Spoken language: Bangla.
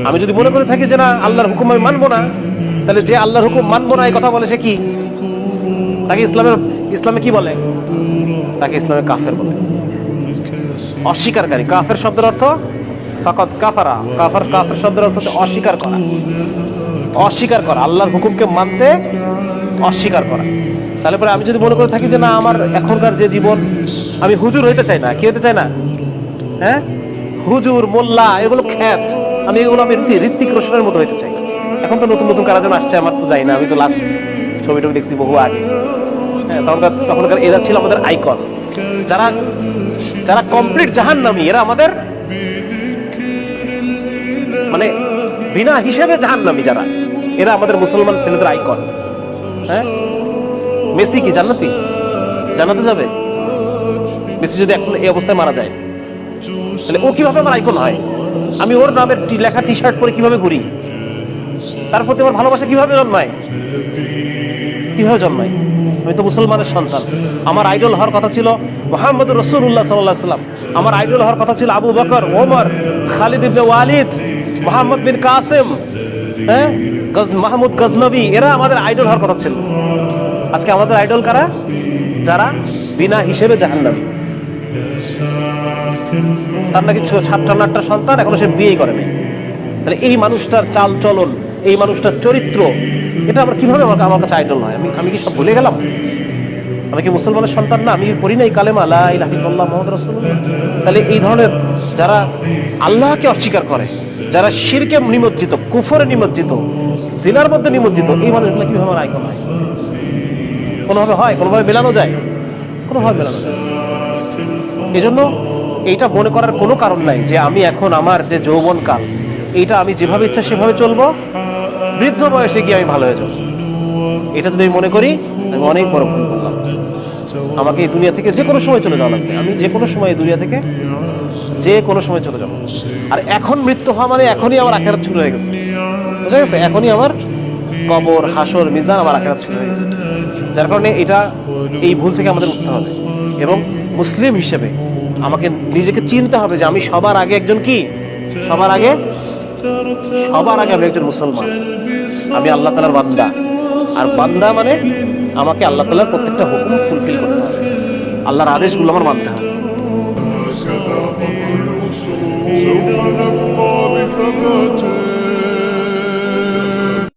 আমি যদি মনে করে থাকি যে না আল্লাহর হুকুম আমি মানবো না, তাহলে যে আল্লাহর হুকুম মানবো না এই কথা বলে সে কি? তাকে ইসলামে কি বলে? তাকে ইসলামে কাফের বলে, অস্বীকারী। কাফের শব্দের অর্থ ফাকাত কাফারা। কাফের শব্দের অর্থ হচ্ছে অস্বীকার করা। অস্বীকার করা, আল্লাহর হুকুমকে মানতে অস্বীকার করা। তাহলে পরে আমি যদি মনে করে থাকি যে না আমার এখনকার যে জীবন, আমি হুজুর হইতে চাই না। কি হইতে চাই না? হ্যাঁ, হুজুর মোল্লা এগুলো খ্যাত, আমি ঋত্বিক রোশনের মতো হইতে চাই। এখন তো নতুন নতুন কারা যেন আসছে, আমার তো যাই না, আমি তো লাস্ট ছবি দেখছি বহু আগে। হ্যাঁ, তখনকার এরা ছিল আমাদের আইকন। যারা যারা কমপ্লিট জাহান্নামী, এরা আমাদের মানে বিনা হিসেবে জাহান্নামী যারা, এরা আমাদের মুসলমান ছেলেদের আইকন। হ্যাঁ, মেসি কি জান্নাতি? জান্নাতে যাবে? মেসি যদি এখন এই অবস্থায় মারা যায়, তাহলে ও কিভাবে আমার আইকন হয়? আমি ওর নামের লেখা টি শার্ট পরে কিভাবে ঘুরি? তার প্রতি আমার ভালোবাসা কিভাবে জন্মায়? আমি তো মুসলমানের সন্তান। আমার আইডল হওয়ার কথা ছিল মুহাম্মদুর রাসূলুল্লাহ সাল্লাল্লাহু আলাইহি ওয়াসাল্লাম। আমার আইডল হওয়ার কথা ছিল আবু বকর, ওমর, খালিদ ইবনে ওয়ালিদ, মুহাম্মদ বিন কাসিম, হ্যাঁ, মাহমুদ গজনবী, এরা আমাদের আইডল হওয়ার কথা ছিল। আজকে আমাদের আইডল কারা? যারা বিনা হিসেবে জাহান্নামী। তার নাকি 58টা সন্তান, এখনো সে বিয়েই করে নাই। তাহলে এই মানুষটার চাল চলন, এই মানুষটার চরিত্র, এটা আমার কিভাবে আমার কাছে আইডল হয়? আমি কি সব ভুলে গেলাম? আমি কি মুসলমানের সন্তান না? আমি পড়ি নাই কালেমা লা ইলাহা ইল্লাল্লাহ মুহাম্মাদুর রাসূলুল্লাহ? তাহলে এই ধরনের যারা আল্লাহকে অস্বীকার করে, যারা শিরকে নিমজ্জিত, কুফরে নিমজ্জিত, জিনার মধ্যে নিমজ্জিত, এই মানুষগুলো কিভাবে আমার আইকন হয়? কোনোভাবে হয়? কোনোভাবে মেলানো যায়? কোনোভাবে মেলানো যায়? এই জন্য এইটা মনে করার কোনো কারণ নাই যে আমি এখন আমার যে যৌবনকাল, এইটা আমি যেভাবে ইচ্ছা সেভাবে চলবো, বৃদ্ধ বয়সে গিয়ে আমি ভালো হয়ে যাবো। এটা যদি আমি মনে করি, আমি অনেক বড় ভুল করলাম। আমাকে এই দুনিয়া থেকে যে কোনো সময় চলে যাওয়া লাগবে। আমি যে কোনো সময় এই দুনিয়া থেকে যে কোনো সময় চলে যাবো। আর এখন মৃত্যু হওয়া মানে এখনই আমার আখিরাত শুরু হয়ে গেছে। বুঝা গেছে? এখনই আমার কবর, হাসর, মিজান, আমার আখিরাত শুরু হয়ে গেছে। যার কারণে এই ভুল থেকে আমাদের উঠতে হবে এবং মুসলিম হিসেবে আমাকে নিজেকে চিনতে হবে যে আমি সবার আগে একজন কি? সবার আগে আমি একজন মুসলমান। আমি আল্লাহ তাআলার বান্দা। আর বান্দা মানে আমাকে আল্লাহ তাআলার প্রত্যেকটা হুকুম ফুলফিল করতে হবে, আল্লাহর আদেশগুলো আমার মানতে হবে।